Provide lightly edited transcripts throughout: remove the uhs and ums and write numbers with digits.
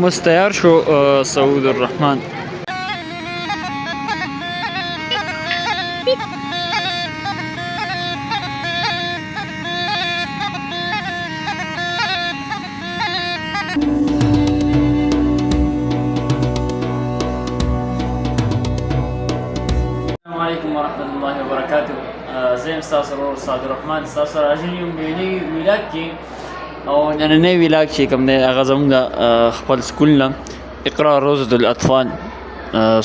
مستعار شو سعود الرحمن. السلام عليكم ورحمة الله وبركاته. زي استاذ سعود الرحمن استاذ راجل یو ملي ویلاګ کې او نننی ویلاګ چې کوم دی هغه زموږ د خپل سکول نه اقرا روزة الاطفال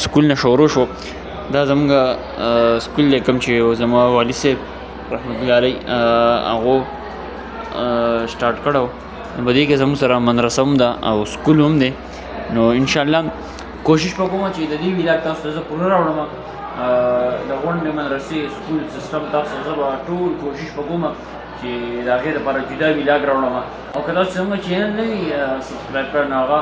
سکول نه شروع شو. دا زموږ سکول دی کوم چې زما والي صاحب رحمت الله علیه هغه سٹارټ کړو. په دې کې زموږ سره مدرسه هم ده او سکول هم دی. نو انشاءالله کوشش وکوم چې د دې ویلاګ تاسو ته زه پوره راوړم. د غونډې مدرسې سکول سیستم تاسو زه به ټول کوشش وکوم چې د هغې دپاره جدا ویلاګ راوړم. او که تاسو زموږ چینل نه وي سبسکرایب کړی نو هغه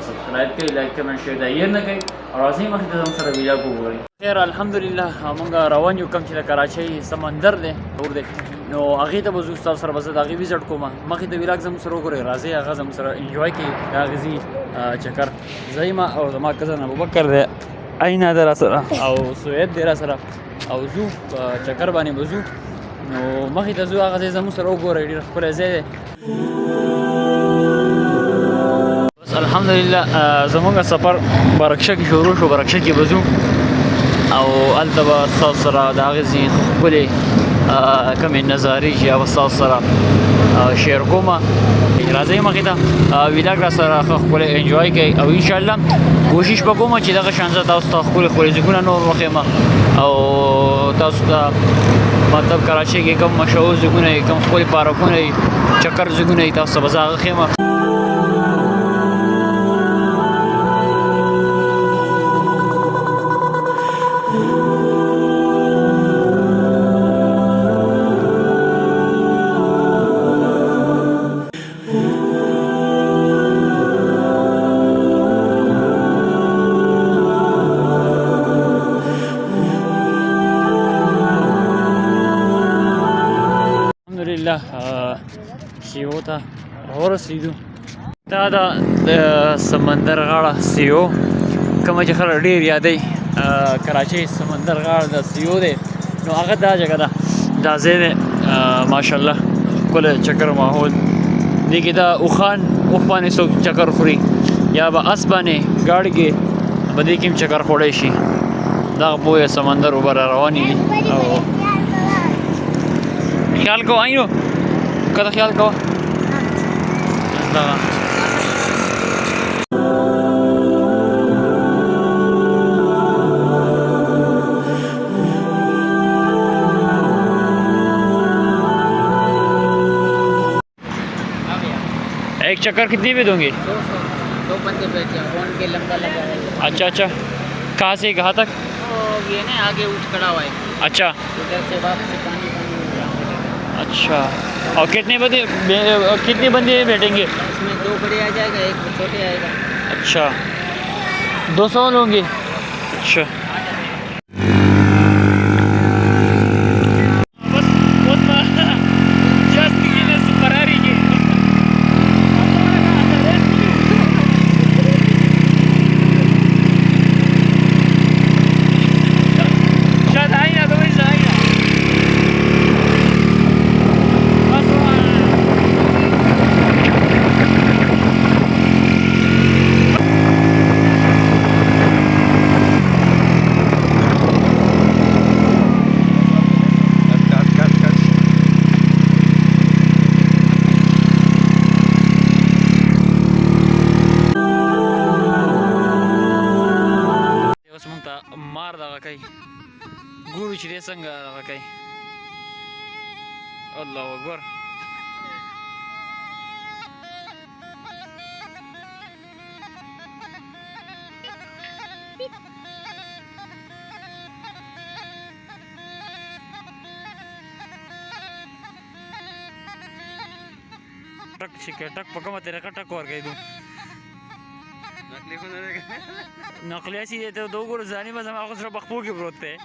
سبسکرایب کوئ، لایک کمنټ شیر دا هیر نه کوئ او راځئ مخکې ته زموږ سره ویلاګ وګورئ. خیر الحمدلله موږ روان یو کوم چې د کراچۍ سمندر دی دور دی نو هغې ته به ځو. ستاسو سره به زه د هغې وزټ کوم. مخکې ته ویلاګ زموږ سره وګورئ، راځئ هغه زموږ سره انجوای کړئ د هغې ځي چکر. زه یم او زما کزن ابوبکر دی، اینا دی را سره او سوید دی را سره او ځو په چکر باندې به ځو. نو مخکې ته ځو هغه ځای زموږ سره وګورئ، ډېر ښکلی ځای دی. بس الحمدلله زموږ سفر برکشه کې شروع شو. برکشه کې به ځو او هلته به ستاسو سره د هغې ځینې ښکلې کومې نظارې چې هغه ستاسو سره شیر کوم. راځئ مخې ته ویلاګ را سره ښه ښکلی انجوای کوئ او انشاءالله کوشش به کوم چې دغه شان زه تاسو ته ښکلي ښکلي ځایونه نور وښیم او تاسو ته مطلب کراچۍ کې کوم مشهور ځایونه وي، کوم ښکلي پارکونه وي، چکر ځایونه وي، تاسو ته به زه هغه ښیم. سیو ته راورسېدو. دا د سمندر غاړه سیو کومه چې خلک ډېر یادوي کراچۍ سمندر غاړه د سیو دی نو هغه دا جګه ده. دا ځای دی ماشاءالله ښکلی چکر ماحول. دې کې دا اوښان اوښ باندې څوک چکر خوري یا به اس باندې ګاډي کې په دې کې هم چکر خوړی شي. دغه پوهه سمندر اوبه را روانې دي او خیال کوه آینو کته خیال کوه دغه एक चक्कर कितनी पे दोगे? 2 बंदे बैठे हैं, फोन के लंबा लगा है। अच्छा अच्छा, कहाँ से कहाँ तक? ये ना आगे उठ खड़ा हुआ है। अच्छा उधर से वापस पानी अच्छा। और कितने बंदे बैठेंगे? इसमें 2 बड़े आ जाएगा, 1 छोटे आएगा। अच्छा 200 होंगे। अच्छा ګورو چې دې څنګه دغه کوي. الله اکبر. ټک چې ټک په کومه طریقه ټک ورکوي دو نقلی اسی دیتے دو گرو زانی با زمان آخر بخپو کی بروتے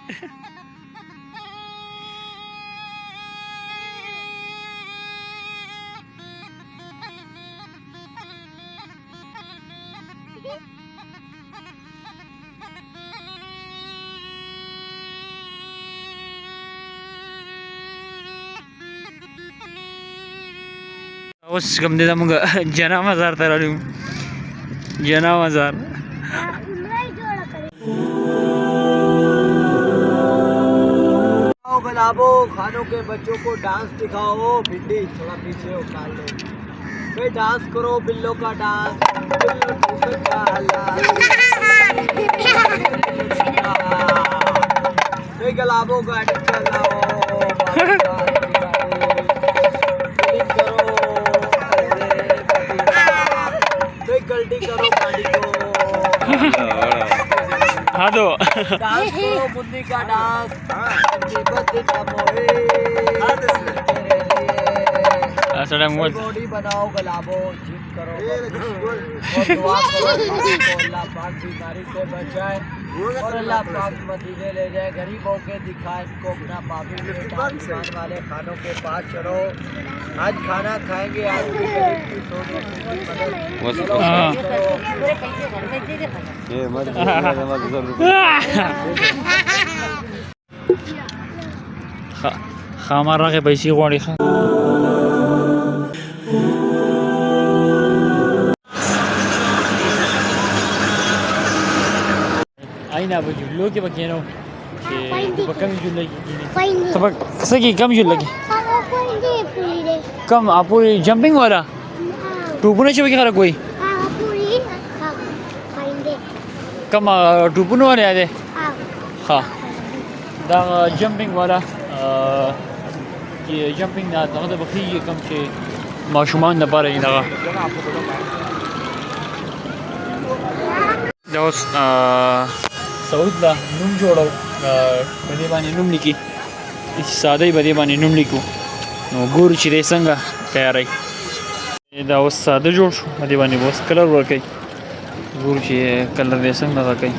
اوس کوم دې زموږ جنا مزار ته راغلو جنا مزار गुलाबो खानों के बच्चों को डांस दिखाओ भिंडी थोड़ा पीछे हो काल लो भाई डांस करो बिल्लों का डांस बिल्लो का भाई गुलाबो गाड़ी चलाओ भाई गलती करो गाड़ी को हाँ तो डांस करो बुंदी का डांस बॉडी बनाओ गुलाबो जिम करो और दुआ करो अल्लाह पाक बीमारी से बचाए और अल्लाह पाक मदीने ले जाए गरीबों के दिखाए इनको अपना पापी दुकान वाले खानों के पास चलो आज खाना खाएंगे आज भी गरीब की थोड़ी خامار راغی پیسې غواړي आइना अब झुल्लो के बकेनो के बकम झुल्लो की सब सकी कम झुल्लो की कम आपुरी जंपिंग वाला टूपुने चुप खरा कोई कम टूपुने वाले आदे हाँ दा जंपिंग वाला ये जंपिंग ना तो बखी कम के माशुमान न पारे ना दोस سعود لا نوم جوړو بده باندې نوم لیکي ساده بده باندې نوم لیکو نو ګور چې دې څنګه تیارای دا اوس ساده جوړ شو بده باندې اوس کلر ورکړي ګور چې کلر دې څنګه راکړي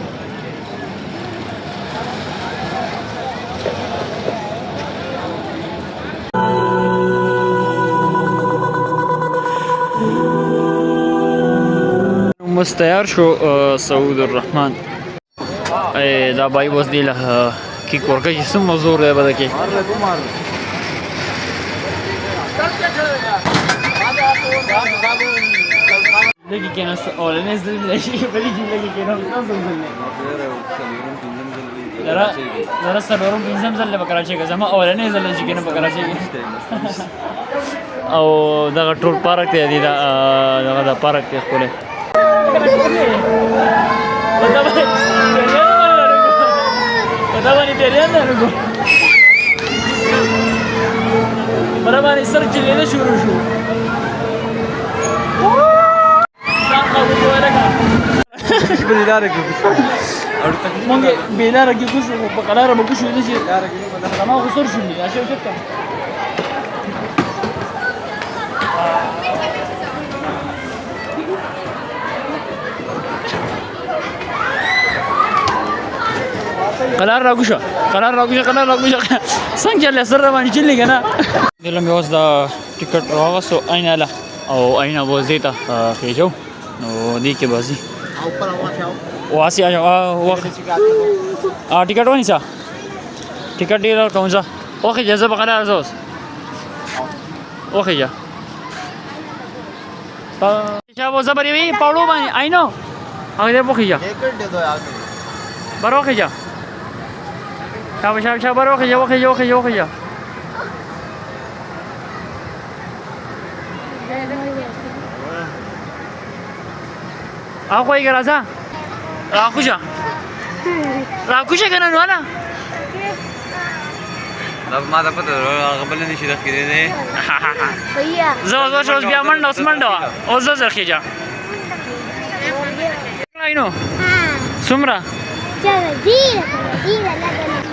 مستعار شو سعود الرحمن دا بای بوس دی له کی کورکه چې سم زور دی بده کې لګي کنه اول نه زل دی شي بلی چې لګي کنه تاسو زل نه درا سرورم پنځم زل په کراچي کې زما اول نه زل چې کنه په کراچي کې او دا ټول پارک دی دا پارک دی خپل पता नहीं तेरे अंदर को बराबर सर चिल्ले शुरू शू मंगे बेला रखी कुछ पकड़ा रहा कुछ हुई नहीं तमाम गुस्सा शुरू है ऐसे क्या قرار راغوشه څنګه له سره باندې چلی کنه دلته مې اوس دا ټیکټ راغسو عیناله او عینا وزیتا خېجو نو دې کې بازي اوپر واسي آ وخت ټیکټ ونی سا ټیکټ ډیر کوم ځا اوخه جزا بقرار زوس اوخه جا شابو زبري وي پاولو باندې عینو هغه دې اوخه جا ټیکټ دې دو یار بروخه جا شاب بروخه جا اوخه جا اخوي ګرازا راکوشه کنه نو انا ما دا پته غبل نشي دخې دې بیا زو شوز بیا منډه او زو زرخه جا اینو سمرا چل دیره لګنه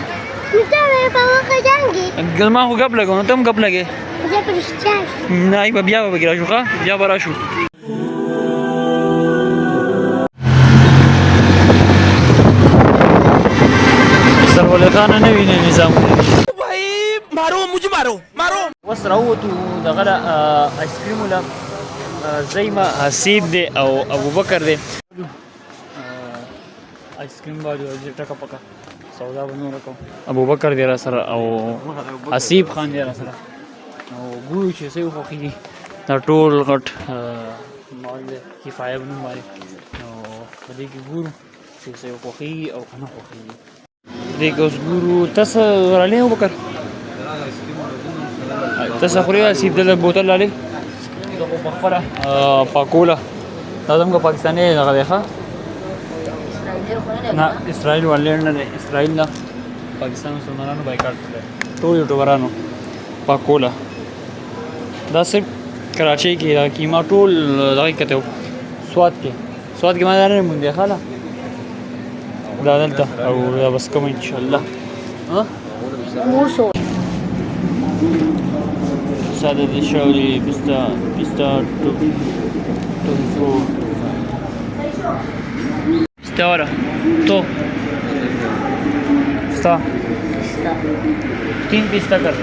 نته په واخه جانګي ګلما هو قبل لګو تم قبل لګي زه پرشتاش نه ای بیا به ګرا شوخه بیا برا شو سرول خان نه ویني نظام भाई मारो मुझे मारो وسروتو دغه آیس کریم ولا زیما حسیب دی او ابو بکر دی آیس کریم باندې ټکا پکا سودا بنو رکو ابو بکر دی را سره او حسیب خان دی را سره او ګورو چې څه وخی دا ټول غټ مال دی کفایه په نوم باندې نو په دې کې ګورو چې څه خوښېږي او که نه خوښېږي دې کې اوس ګورو تاسو رالی ابوبکر تاسو خوري سیب دلته بوتل رالی دا خو پخپله پاکوله دا زموږ پاکستاني دغه دی ښه نه اسرائیل والے نه دی اسرائیل نه پاکستان مسلمانانو بایکاټ کړی ټول یوټیوبرانو پاکوله دا صرف کراچۍ کې دا قیمه ټول دغه کته سواد کې ما نه مونږ دی خاله دا دلته او دا بس کوم ان شاء الله ها موسو ساده دي شاوري پستا تو ستاره تو ستا 3 پستا کر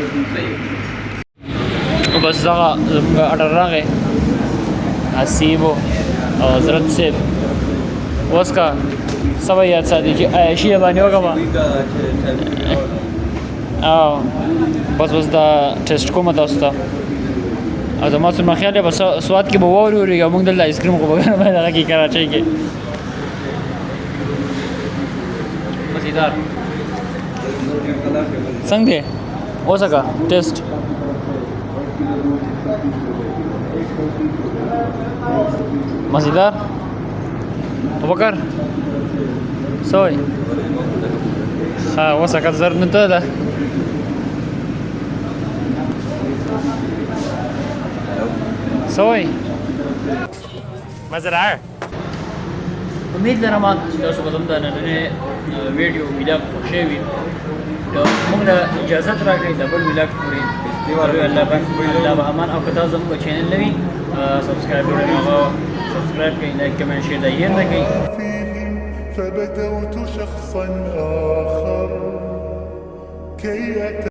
بس دغه زموږ اډر راغی حسیبو او حضرت صاحب اوس کا سبا یاد ساتي چې عایشي باندې وکړه او بس دا ټیسټ کوم تاسو ته او زما څومره خیال دی بس سواد کې به واوري موږ دلته آیسکریم خو به دغه کې کراچۍ کې مزیدار څنګه دی اوسه کا ټیسټ مزیدار ابوبکر سوی ها اوسه کا زر نه ده سوی مزرعه امید لرم چې تاسو به زموږ د نننۍ ویډیو ویلاګ خوښ وي موږ له اجازت راکړئ د بل ویلاګ پورې الله به امان او که تاسو زموږ چینل نه وي سبسکرایب کړئ لایک کمنټ شیر دا هیر نه کوئ فبدوت شخصا آخر كي